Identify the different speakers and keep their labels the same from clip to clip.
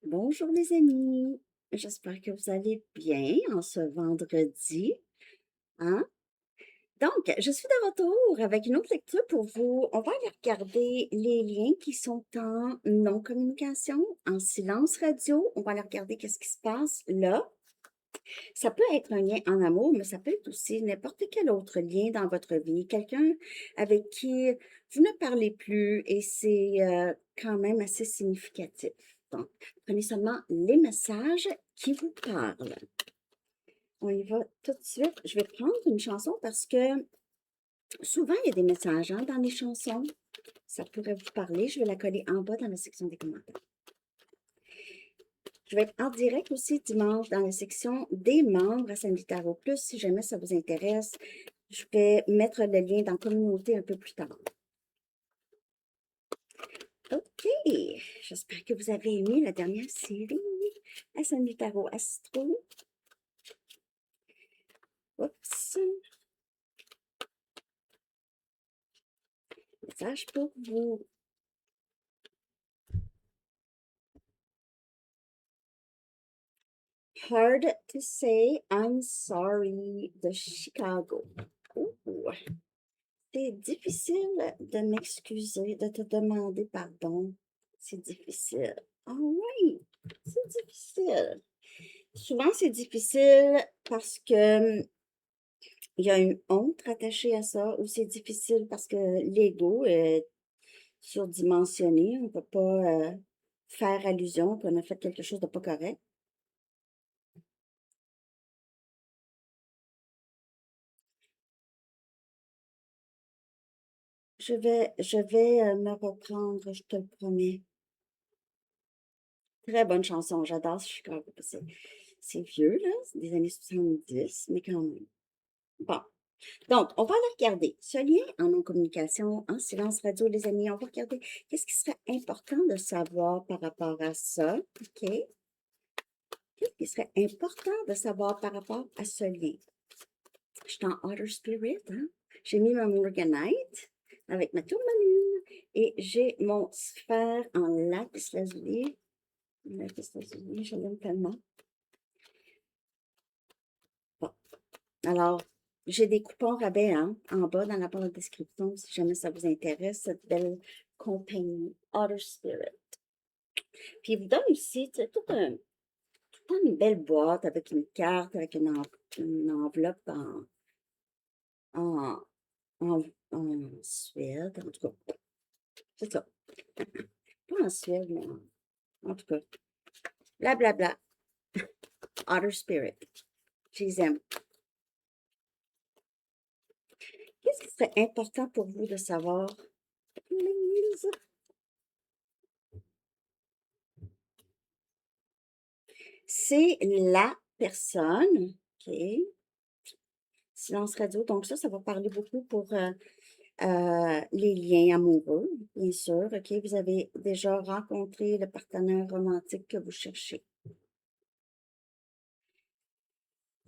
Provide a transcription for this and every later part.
Speaker 1: Bonjour les amis, j'espère que vous allez bien en ce vendredi, hein? Donc, je suis de retour avec une autre lecture pour vous. On va aller regarder les liens qui sont en non-communication, en silence radio. On va aller regarder qu'est-ce qui se passe là. Ça peut être un lien en amour, mais ça peut être aussi n'importe quel autre lien dans votre vie. Quelqu'un avec qui vous ne parlez plus et c'est quand même assez significatif. Donc, prenez seulement les messages qui vous parlent. On y va tout de suite. Je vais prendre une chanson parce que souvent, il y a des messages dans les chansons. Ça pourrait vous parler. Je vais la coller en bas dans la section des commentaires. Je vais être en direct aussi dimanche dans la section des membres à Sandy Tarot Plus. Si jamais ça vous intéresse, je vais mettre le lien dans la communauté un peu plus tard. OK. J'espère que vous avez aimé la dernière série à Sandy Tarot Astro. Oups. Message pour vous. Hard to say I'm sorry de Chicago. Ouh. C'est difficile de m'excuser, de te demander pardon. C'est difficile. Ah oui, c'est difficile. Souvent, c'est difficile parce que il y a une honte attachée à ça, ou c'est difficile parce que l'ego est surdimensionné. On ne peut pas faire allusion qu'on a fait quelque chose de pas correct. Je vais me reprendre, je te le promets. Très bonne chanson, j'adore Chicago. C'est vieux, là, c'est des années 70, mais quand même. Bon, donc, on va aller regarder ce lien en non-communication, en silence radio, les amis. On va regarder qu'est-ce qui serait important de savoir par rapport à ça. OK? Qu'est-ce qui serait important de savoir par rapport à ce lien? Je suis en Outer Spirit, hein? J'ai mis ma Morganite avec ma tourmaline et j'ai mon sphère en lapis lazuli. Lapis lazuli, je l'aime tellement. Bon, alors, j'ai des coupons rabais en bas dans la barre de description si jamais ça vous intéresse, cette belle compagnie Outer Spirit. Puis il vous donne aussi tout une belle boîte avec une carte, avec une enveloppe en, en Suède, en tout cas. C'est ça. Pas en Suède, mais en tout cas. Blablabla. Outer Spirit. Je les aime. Qu'est-ce qui serait important pour vous de savoir? Please. C'est la personne, OK, silence radio. Donc ça va parler beaucoup pour les liens amoureux, bien sûr. OK, vous avez déjà rencontré le partenaire romantique que vous cherchez.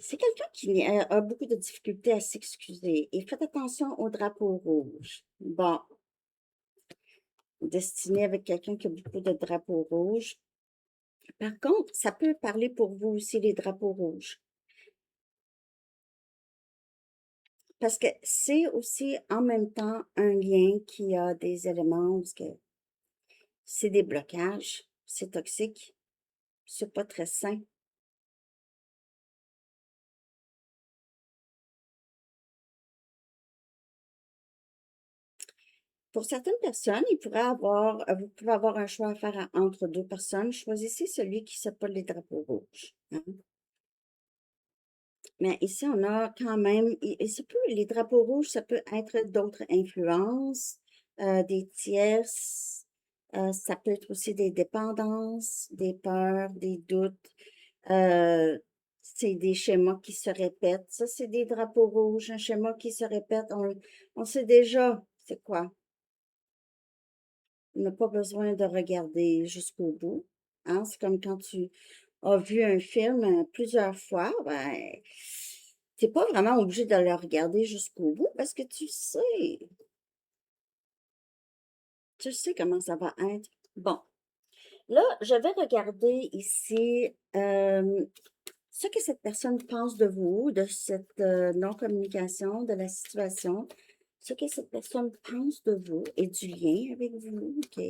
Speaker 1: C'est quelqu'un qui a beaucoup de difficultés à s'excuser. Et faites attention au drapeau rouge. Bon, destiné avec quelqu'un qui a beaucoup de drapeaux rouges. Par contre, ça peut parler pour vous aussi, les drapeaux rouges. Parce que c'est aussi en même temps un lien qui a des éléments où c'est des blocages, c'est toxique, c'est pas très sain. Pour certaines personnes, vous pouvez avoir un choix à faire entre deux personnes. Choisissez celui qui n'a pas les drapeaux rouges, hein. Mais ici, on a quand même, et les drapeaux rouges, ça peut être d'autres influences, des tierces, ça peut être aussi des dépendances, des peurs, des doutes. C'est des schémas qui se répètent. Ça, c'est des drapeaux rouges, un schéma qui se répète. On sait déjà c'est quoi. On n'a pas besoin de regarder jusqu'au bout, hein. C'est comme quand tu as vu un film plusieurs fois, ben, t'es pas vraiment obligé de le regarder jusqu'au bout parce que tu sais comment ça va être. Bon, Là, je vais regarder ici ce que cette personne pense de vous, de cette non-communication, de la situation, ce que cette personne pense de vous et du lien avec vous, OK?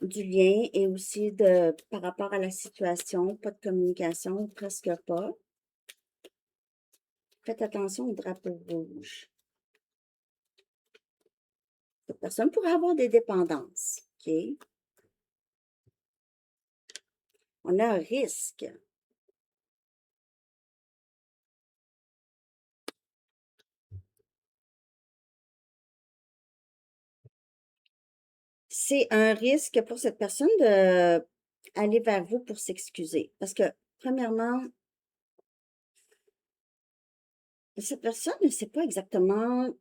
Speaker 1: Du lien et aussi par rapport à la situation, pas de communication, presque pas. Faites attention au drapeau rouge. Cette personne pourrait avoir des dépendances, OK? On a un risque. C'est un risque pour cette personne de aller vers vous pour s'excuser. Parce que, premièrement, cette personne ne sait pas exactement,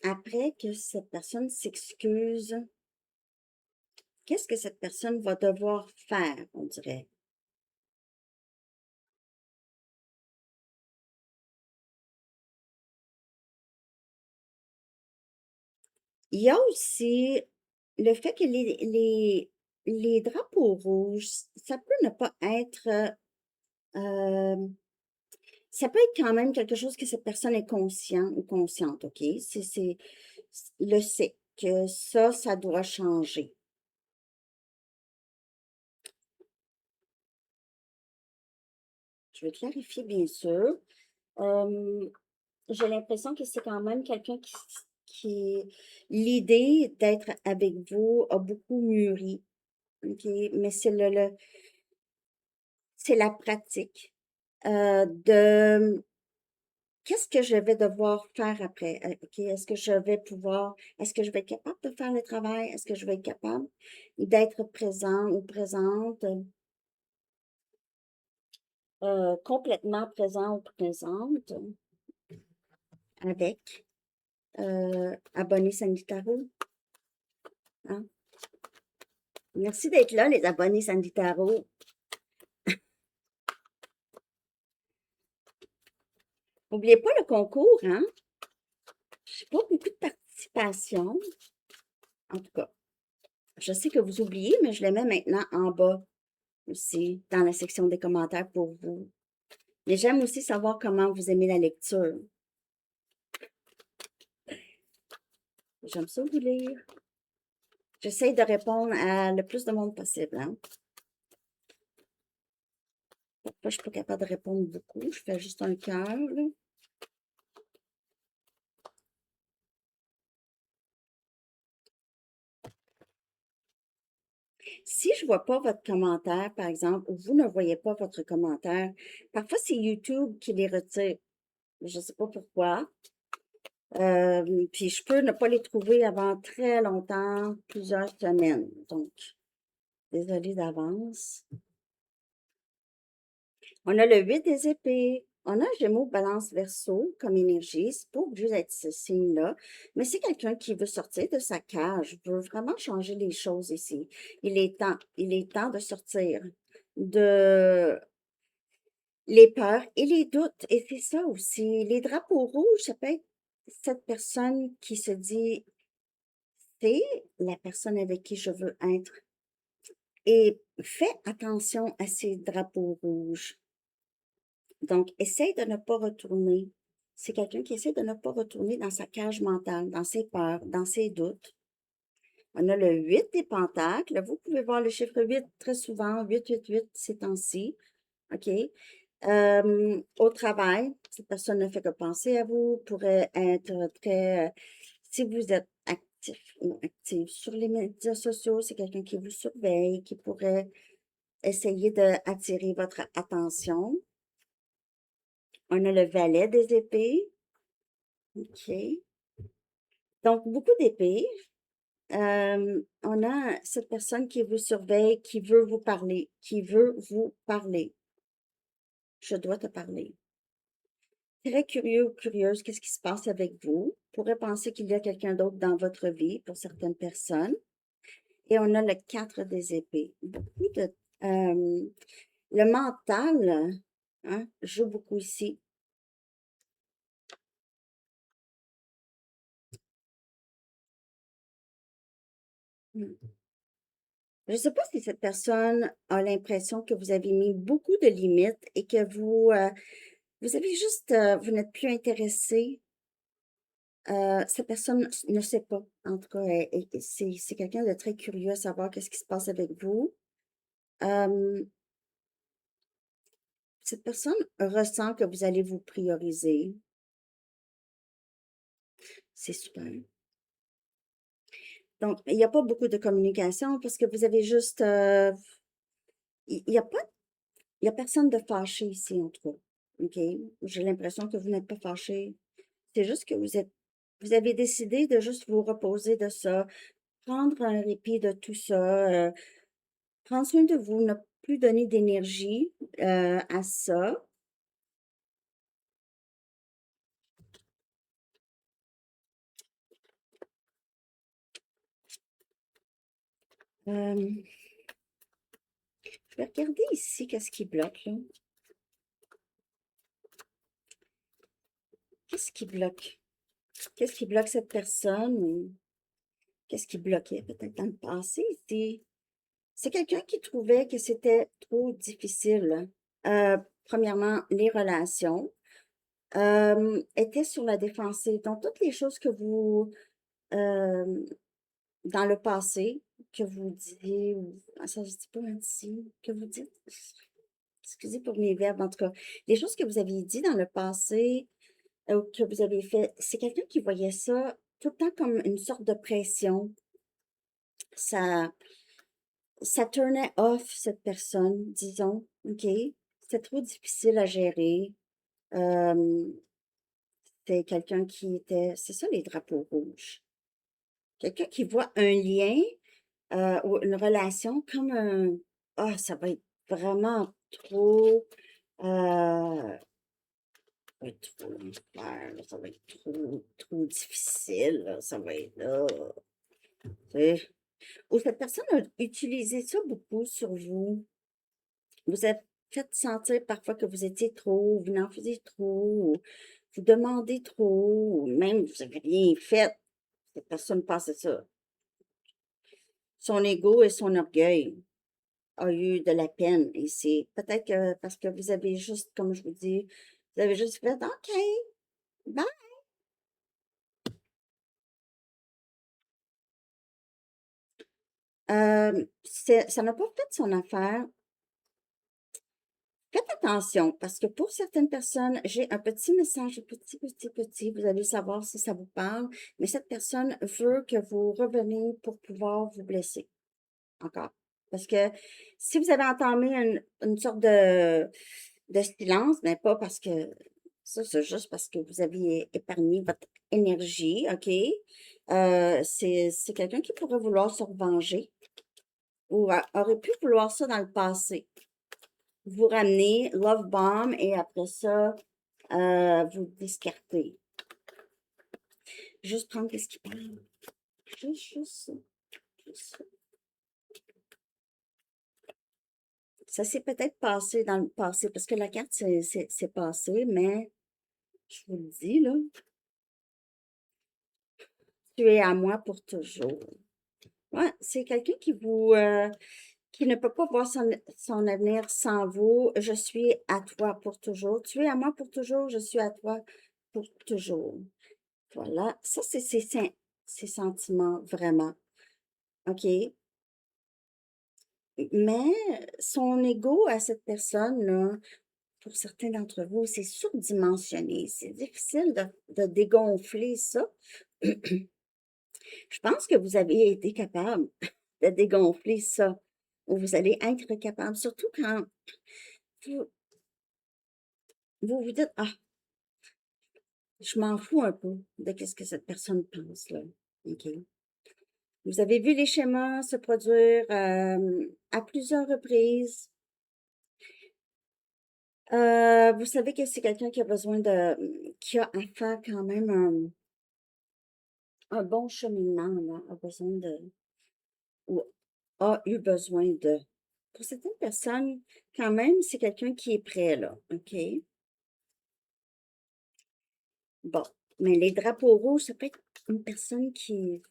Speaker 1: après que cette personne s'excuse, qu'est-ce que cette personne va devoir faire, on dirait. Il y a aussi le fait que les drapeaux rouges, ça peut ne pas être, euh, ça peut être quand même quelque chose que cette personne est conscient ou consciente, OK? Le sait que ça doit changer. Je vais clarifier, bien sûr. Euh, j'ai l'impression que c'est quand même quelqu'un qui l'idée d'être avec vous a beaucoup mûri, OK? Mais c'est la pratique de qu'est-ce que je vais devoir faire après? OK, est-ce que je vais être capable de faire le travail? Est-ce que je vais être capable d'être présent ou présente, complètement présent ou présente avec abonnés Sanitaro? Hein? Merci d'être là, les abonnés Sanitaro. N'oubliez pas le concours, hein? J'ai pas beaucoup de participation. En tout cas, je sais que vous oubliez, mais je le mets maintenant en bas aussi, dans la section des commentaires pour vous. Mais j'aime aussi savoir comment vous aimez la lecture. J'aime ça vous lire. J'essaie de répondre à le plus de monde possible, hein. Parfois, je suis pas capable de répondre beaucoup. Je fais juste un cœur, là. Si je vois pas votre commentaire, par exemple, ou vous ne voyez pas votre commentaire, parfois c'est YouTube qui les retire. Je sais pas pourquoi. Puis je peux ne pas les trouver avant très longtemps, plusieurs semaines. Donc, désolée d'avance. On a le 8 des épées. On a Gémeaux, Balance, Verseau comme énergie. C'est pas obligé d'être ce signe-là, mais c'est quelqu'un qui veut sortir de sa cage, veut vraiment changer les choses ici. Il est temps de sortir de les peurs et les doutes. Et c'est ça aussi. Les drapeaux rouges, ça peut être cette personne qui se dit, c'est la personne avec qui je veux être. Et fais attention à ces drapeaux rouges. Donc, essaye de ne pas retourner. C'est quelqu'un qui essaie de ne pas retourner dans sa cage mentale, dans ses peurs, dans ses doutes. On a le 8 des pentacles. Vous pouvez voir le chiffre 8 très souvent, 888 ces temps-ci. OK? Au travail, cette personne ne fait que penser à vous, pourrait être très... si vous êtes actif ou active sur les médias sociaux, c'est quelqu'un qui vous surveille, qui pourrait essayer d'attirer votre attention. On a le valet des épées. OK. Donc, beaucoup d'épées. On a cette personne qui vous surveille, qui veut vous parler, qui veut vous parler. Je dois te parler. Très curieux ou curieuse, qu'est-ce qui se passe avec vous? Pourrait penser qu'il y a quelqu'un d'autre dans votre vie pour certaines personnes. Et on a le 4 des épées. Beaucoup de... le mental hein, joue beaucoup ici. Je ne sais pas si cette personne a l'impression que vous avez mis beaucoup de limites et que vous avez juste, vous n'êtes plus intéressé. Cette personne ne sait pas. En tout cas, c'est quelqu'un de très curieux à savoir qu'est-ce qui se passe avec vous. Euh, Cette personne ressent que vous allez vous prioriser. C'est super. Donc, il n'y a pas beaucoup de communication parce que vous avez juste, il n'y a pas, il y a personne de fâché ici, en tout cas. OK? J'ai l'impression que vous n'êtes pas fâché. C'est juste que vous avez décidé de juste vous reposer de ça, prendre un répit de tout ça, prendre soin de vous, ne plus donner d'énergie à ça. Euh, je vais regarder ici qu'est-ce qui bloque, là. Qu'est-ce qui bloque? Qu'est-ce qui bloque cette personne? Ou qu'est-ce qui bloquait peut-être dans le passé? C'est quelqu'un qui trouvait que c'était trop difficile. Premièrement, les relations étaient sur la défensive. Donc, toutes les choses que vous, euh, dans le passé, que vous disiez, ça je dis pas ici, que vous dites, excusez pour mes verbes, en tout cas, les choses que vous aviez dit dans le passé, que vous avez fait, c'est quelqu'un qui voyait ça tout le temps comme une sorte de pression. Ça, ça turnait off cette personne, disons, OK? C'était trop difficile à gérer. Euh, C'était quelqu'un qui était, c'est ça les drapeaux rouges. Quelqu'un qui voit un lien ou une relation comme un, ah, ça va être vraiment trop, ça va être trop l'enfer, là, ça va être trop difficile, là, ça va être là. Tu sais. Ou cette personne a utilisé ça beaucoup sur vous. Vous êtes fait sentir parfois que vous étiez trop, vous en faisiez trop, ou vous demandez trop, ou même vous n'avez rien fait. Cette personne pensait ça. Son ego et son orgueil a eu de la peine. Et c'est peut-être que parce que vous avez juste, comme je vous dis, vous avez juste fait OK, bye. Ça n'a pas fait son affaire. Faites attention parce que pour certaines personnes, j'ai un petit message, petit, vous allez savoir si ça vous parle, mais cette personne veut que vous reveniez pour pouvoir vous blesser encore. Parce que si vous avez entamé une sorte de silence, mais pas parce que ça, c'est juste parce que vous aviez épargné votre énergie, OK? C'est quelqu'un qui pourrait vouloir se revenger ou aurait pu vouloir ça dans le passé. Vous ramenez Love Bomb et après ça, vous discartez. Juste prendre ce qui parle. Juste ça. Juste ça. Ça s'est peut-être passé dans le passé, parce que la carte, c'est passé, mais je vous le dis, là, tu es à moi pour toujours. Ouais, c'est quelqu'un qui ne peut pas voir son avenir sans vous. Je suis à toi pour toujours. Tu es à moi pour toujours, je suis à toi pour toujours. Voilà, ça, c'est ses sentiments, vraiment. OK? Mais son ego à cette personne-là, pour certains d'entre vous, c'est surdimensionné. C'est difficile de dégonfler ça. Je pense que vous avez été capable de dégonfler ça. Ou vous allez être capable, surtout quand vous vous dites, ah, je m'en fous un peu de qu'est-ce que cette personne pense, là. OK? Vous avez vu les schémas se produire à plusieurs reprises. Vous savez que c'est quelqu'un qui a besoin qui a à faire quand même un bon cheminement, là, a besoin ou a eu besoin de. Pour certaines personnes, quand même, c'est quelqu'un qui est prêt, là, OK? Bon, mais les drapeaux rouges, ça peut être une personne qui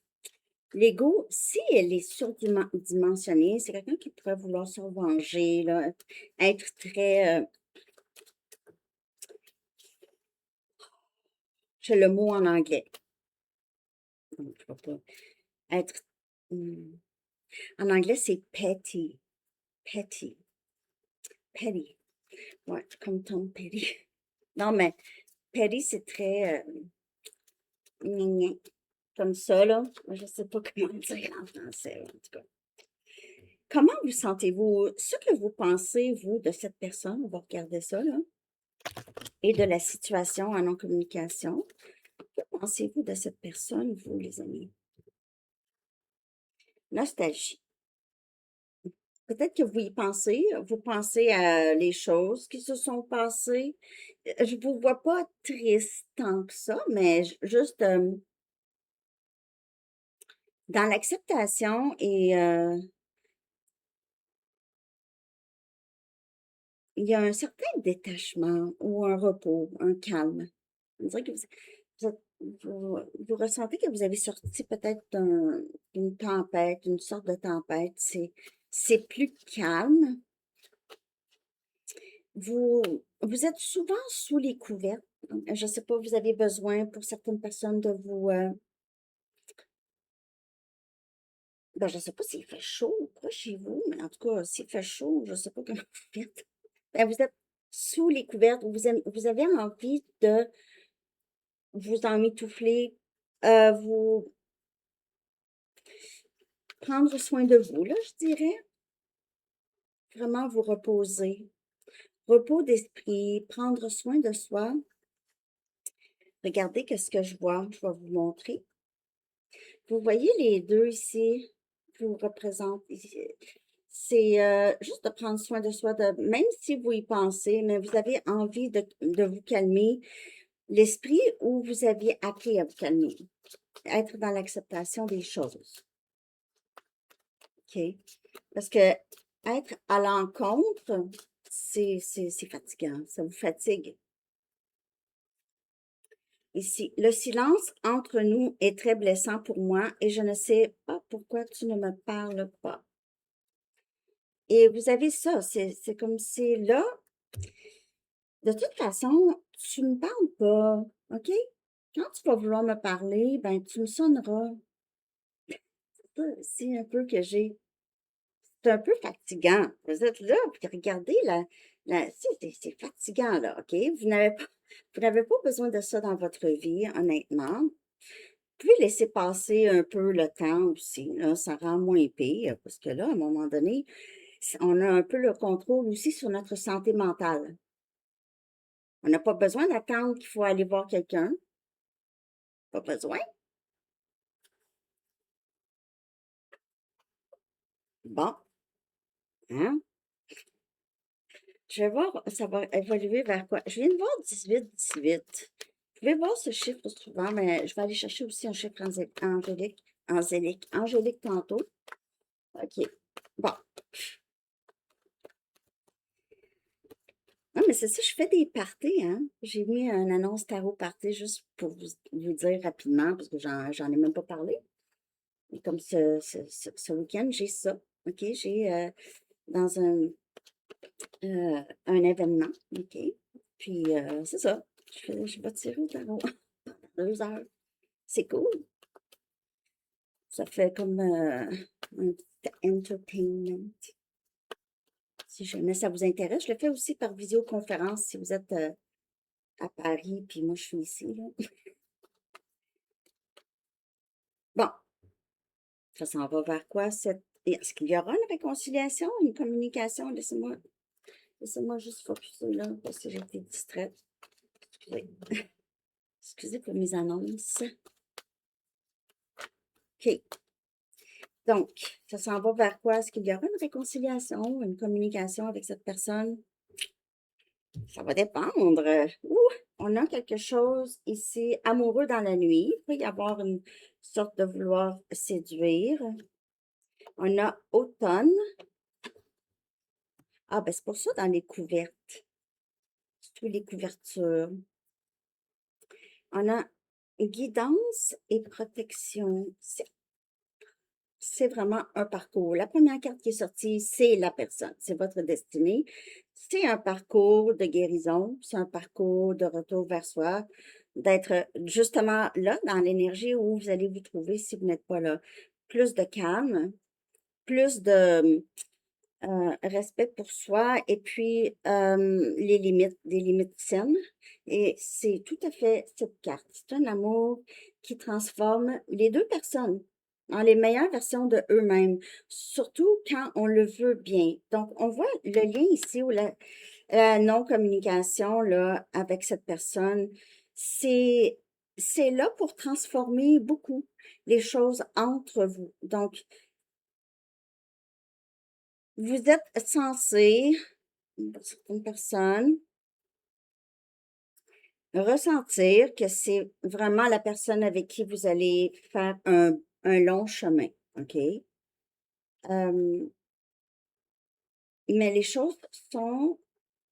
Speaker 1: L'ego, si elle est surdimensionnée, c'est quelqu'un qui pourrait vouloir se venger, là, être très... j'ai le mot en anglais. Donc, je ne vais pas être... en anglais, c'est petty. Petty. Petty. Ouais, comme Tom Petty. Non, mais petty, c'est très... gna gna, comme ça, là. Je ne sais pas comment dire en français, en tout cas. Comment vous sentez-vous? Ce que vous pensez, vous, de cette personne, on va regarder ça, là, et de la situation en non-communication. Que pensez-vous de cette personne, vous, les amis? Nostalgie. Peut-être que vous pensez à les choses qui se sont passées. Je ne vous vois pas triste tant que ça, mais juste dans l'acceptation et il y a un certain détachement ou un repos, un calme. On dirait que vous vous ressentez que vous avez sorti peut-être d'une tempête, une sorte de tempête. C'est plus calme. Vous êtes souvent sous les couvertes. Je ne sais pas, vous avez besoin pour certaines personnes de vous... ben, je ne sais pas s'il fait chaud ou quoi chez vous, mais en tout cas, s'il fait chaud, je ne sais pas comment vous faites. Ben, vous êtes sous les couvertes, vous avez envie de vous emmitoufler, vous prendre soin de vous, là, je dirais. Vraiment vous reposer. Repos d'esprit, prendre soin de soi. Regardez qu'est-ce que je vois. Je vais vous montrer. Vous voyez les deux ici, vous représentent ici. C'est juste de prendre soin de soi, même si vous y pensez, mais vous avez envie de vous calmer l'esprit ou vous aviez appris à vous calmer, être dans l'acceptation des choses. OK? Parce que être à l'encontre, c'est fatigant, ça vous fatigue. Ici, le silence entre nous est très blessant pour moi et je ne sais pas pourquoi tu ne me parles pas. Et vous avez ça, c'est comme si là, de toute façon, tu me parles pas, OK? Quand tu vas vouloir me parler, ben tu me sonneras. C'est ça aussi un peu que j'ai. C'est un peu fatigant. Vous êtes là, puis regardez, c'est fatigant, là, OK? Vous n'avez pas besoin de ça dans votre vie, honnêtement. Vous pouvez laisser passer un peu le temps aussi, là, ça rend moins pire, parce que là, à un moment donné, on a un peu le contrôle aussi sur notre santé mentale. On n'a pas besoin d'attendre qu'il faut aller voir quelqu'un. Pas besoin. Bon, hein? Je vais voir, ça va évoluer vers quoi? Je viens de voir 18. Vous pouvez voir ce chiffre souvent, mais je vais aller chercher aussi un chiffre angélique tantôt. OK. Bon. Non, mais c'est ça, je fais des parties, hein. J'ai mis une annonce tarot party juste pour vous dire rapidement, parce que j'en ai même pas parlé. Et comme ce week-end, j'ai ça. OK? J'ai dans un événement. OK? Puis, c'est ça. Je vais tirer au tarot pendant 2 heures. C'est cool. Ça fait comme un petit entertainment. Si jamais ça vous intéresse, je le fais aussi par visioconférence si vous êtes à Paris, puis moi je suis ici, là. Bon, ça s'en va vers quoi? Est-ce qu'il y aura une réconciliation, une communication? Laissez-moi juste focuser là, parce que j'ai été distraite. Excusez. Excusez pour mes annonces. OK. Donc, ça s'en va vers quoi? Est-ce qu'il y aura une réconciliation, une communication avec cette personne? Ça va dépendre. Ouh, on a quelque chose ici, amoureux dans la nuit. Il peut y avoir une sorte de vouloir séduire. On a automne. Ah, ben c'est pour ça dans les couvertes. Surtout les couvertures. On a guidance et protection. c'est vraiment un parcours. La première carte qui est sortie, c'est la personne, c'est votre destinée. C'est un parcours de guérison, c'est un parcours de retour vers soi, d'être justement là, dans l'énergie où vous allez vous trouver si vous n'êtes pas là. Plus de calme, plus de respect pour soi et puis les limites, des limites saines. Et c'est tout à fait cette carte. C'est un amour qui transforme les deux personnes en les meilleures versions de eux-mêmes, surtout quand on le veut bien. Donc, on voit le lien ici ou la non-communication là, avec cette personne. C'est, c'est là pour transformer beaucoup les choses entre vous. Donc, vous êtes censé, pour certaines personnes, ressentir que c'est vraiment la personne avec qui vous allez faire un long chemin, OK? Mais les choses sont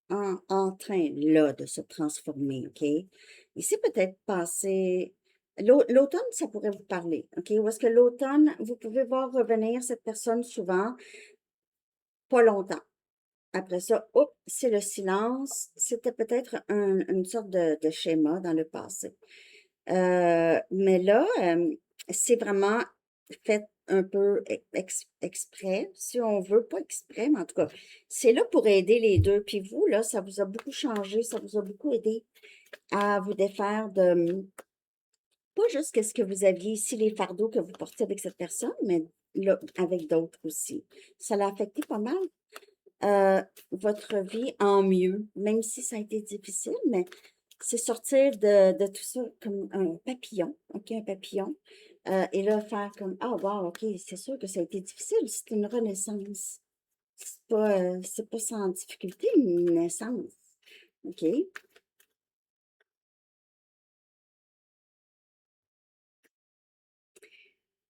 Speaker 1: en train, là, de se transformer, OK? Il s'est peut-être passé... L'automne, ça pourrait vous parler, OK? Ou est-ce que l'automne, vous pouvez voir revenir cette personne souvent, pas longtemps. Après ça, hop, c'est le silence. C'était peut-être une sorte de schéma dans le passé. Mais là, c'est vraiment fait un peu exprès, si on veut, pas exprès, mais en tout cas, c'est là pour aider les deux. Puis vous, là, ça vous a beaucoup changé, ça vous a beaucoup aidé à vous défaire de, pas juste qu'est-ce que vous aviez ici, les fardeaux que vous portiez avec cette personne, mais là, avec d'autres aussi. Ça l'a affecté pas mal votre vie en mieux, même si ça a été difficile, mais c'est sortir de tout ça comme un papillon, OK, un papillon, et là, faire comme, ah, wow, OK, c'est sûr que ça a été difficile, c'est une renaissance. C'est pas sans difficulté, une naissance, OK?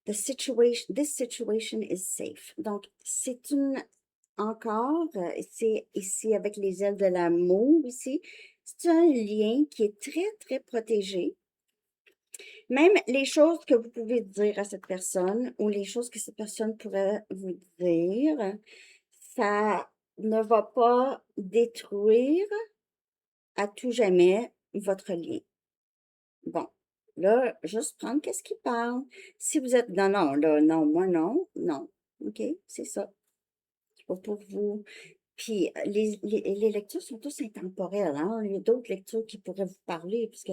Speaker 1: This situation is safe. Donc, c'est une, encore, c'est ici avec les ailes de l'amour ici, c'est un lien qui est très, très protégé. Même les choses que vous pouvez dire à cette personne ou les choses que cette personne pourrait vous dire, ça ne va pas détruire à tout jamais votre lien. Bon, là, juste prendre qu'est-ce qu'il parle. Si vous êtes, non, non, là, non, moi non, non. OK, c'est ça. C'est pas pour vous. Puis les lectures sont tous intemporelles, hein? Il y a d'autres lectures qui pourraient vous parler, parce que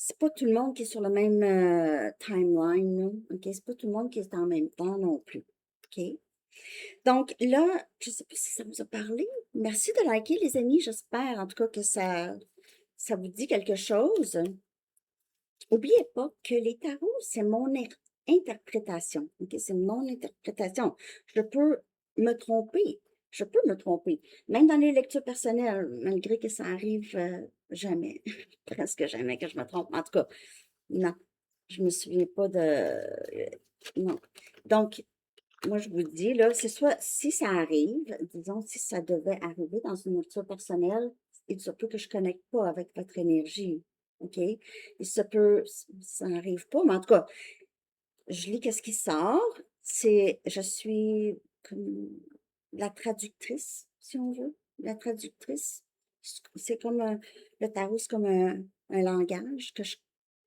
Speaker 1: c'est pas tout le monde qui est sur le même timeline, là. OK? C'est pas tout le monde qui est en même temps non plus. OK? Donc là, je sais pas si ça vous a parlé. Merci de liker, les amis. J'espère en tout cas que ça vous dit quelque chose. N'oubliez pas que les tarots, c'est mon interprétation. OK? C'est mon interprétation. Je peux me tromper. Je peux me tromper. Même dans les lectures personnelles, malgré que ça arrive jamais, presque jamais que je me trompe. En tout cas, non, je me souviens pas de... non. Donc, moi, je vous dis, là, c'est soit, si ça arrive, disons, si ça devait arriver dans une lecture personnelle, il se peut que je ne connecte pas avec votre énergie, OK? Il se peut, ça n'arrive pas, mais en tout cas, je lis qu'est-ce qui sort. Je suis comme la traductrice, si on veut, la traductrice. C'est comme le tarot, c'est comme un langage que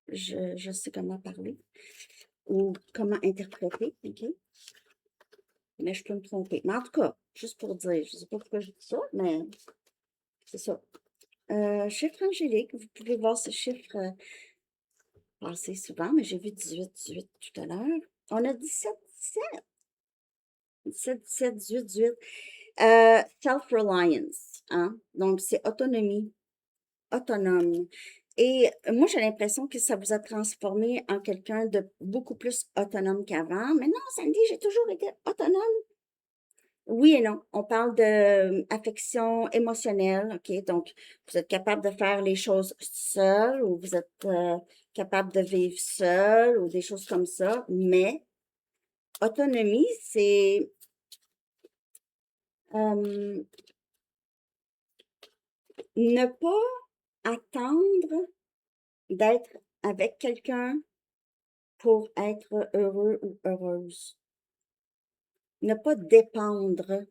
Speaker 1: je sais comment parler ou comment interpréter, OK? Mais je peux me tromper. Mais en tout cas, juste pour dire, je ne sais pas pourquoi je dis ça, mais c'est ça. Chiffre angélique, vous pouvez voir ce chiffre passer souvent, mais j'ai vu 18 tout à l'heure. On a 17, 18. Self-reliance, hein? Donc, c'est autonomie, autonome. Et moi, j'ai l'impression que ça vous a transformé en quelqu'un de beaucoup plus autonome qu'avant. Mais non, Sandy, j'ai toujours été autonome. Oui et non. On parle de affection émotionnelle, OK? Donc, vous êtes capable de faire les choses seul ou vous êtes capable de vivre seul ou des choses comme ça. Mais autonomie, c'est euh, ne pas attendre d'être avec quelqu'un pour être heureux ou heureuse. ne pas dépendre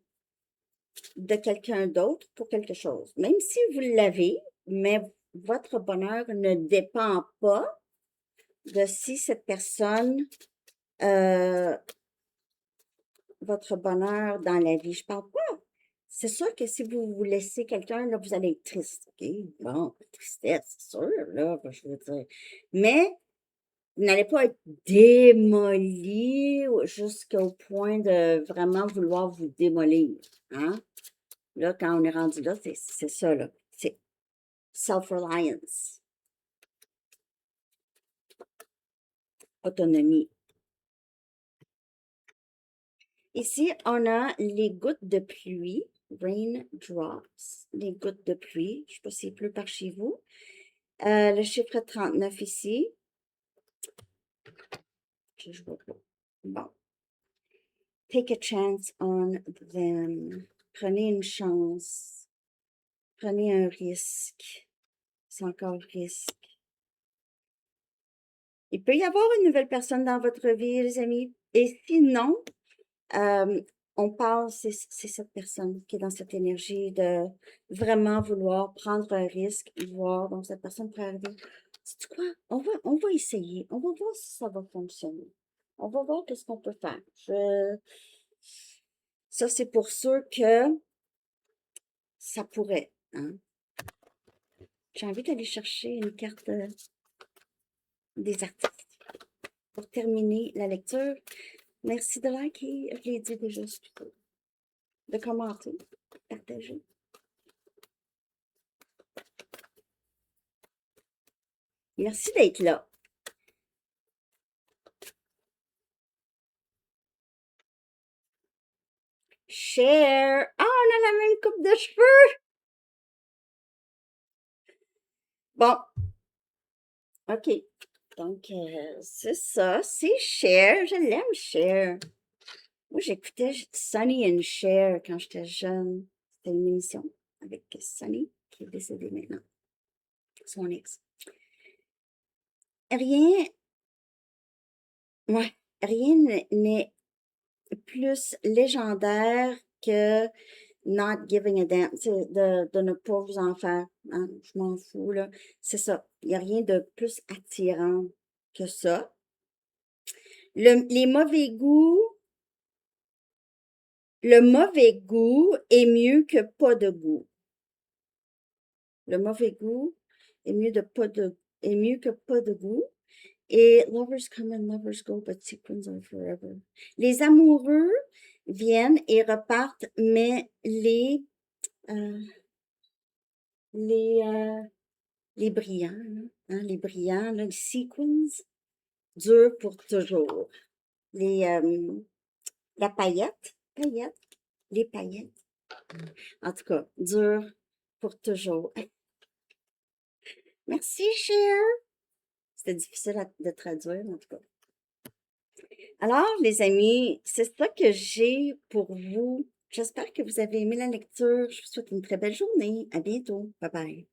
Speaker 1: de quelqu'un d'autre pour quelque chose. Même si vous l'avez, mais votre bonheur ne dépend pas de si cette personne, votre bonheur dans la vie. Je parle pas. C'est sûr que si vous vous laissez quelqu'un, là, vous allez être triste, OK? Bon, tristesse, c'est sûr, là, je veux dire. Mais vous n'allez pas être démoli jusqu'au point de vraiment vouloir vous démolir, hein? Là, quand on est rendu là, c'est ça, là. C'est self-reliance, autonomie. Ici, on a les gouttes de pluie, raindrops, les gouttes de pluie. Je ne sais pas s'il pleut par chez vous. Le chiffre 39 ici. Je vois pas. Bon. Take a chance on them. Prenez une chance. Prenez un risque. C'est encore risque. Il peut y avoir une nouvelle personne dans votre vie, les amis. Et sinon, on parle, c'est cette personne qui est dans cette énergie de vraiment vouloir prendre un risque, voir, donc cette personne pourrait arriver. Sais-tu quoi? On va essayer. On va voir si ça va fonctionner. On va voir qu'est-ce qu'on peut faire. Ça, c'est pour ceux que ça pourrait, hein. J'ai envie d'aller chercher une carte des artistes pour terminer la lecture. Merci de liker, je l'ai dit déjà, de commenter, partager. Merci d'être là. Share. Ah, on a la même coupe de cheveux. Bon. OK. Donc, c'est ça. C'est Cher. Je l'aime, Cher. Moi, j'écoutais Sonny and Cher quand j'étais jeune. C'était une émission avec Sonny, qui est décédé maintenant. Son ex. Rien, ouais, rien n'est plus légendaire que not giving a damn, de ne pas vous en faire. Hein, je m'en fous, là. C'est ça. Il n'y a rien de plus attirant que ça. Les mauvais goûts, le mauvais goût est mieux que pas de goût. Le mauvais goût est mieux que pas de goût. Et lovers come and lovers go, but sequins are forever. Les amoureux viennent et repartent, mais les brillants, là, hein, les brillants, là, les sequins durent pour toujours. La paillette, les paillettes, en tout cas, durent pour toujours. Merci, Cher. C'était difficile de traduire, en tout cas. Alors, les amis, c'est ça que j'ai pour vous. J'espère que vous avez aimé la lecture. Je vous souhaite une très belle journée. À bientôt. Bye bye.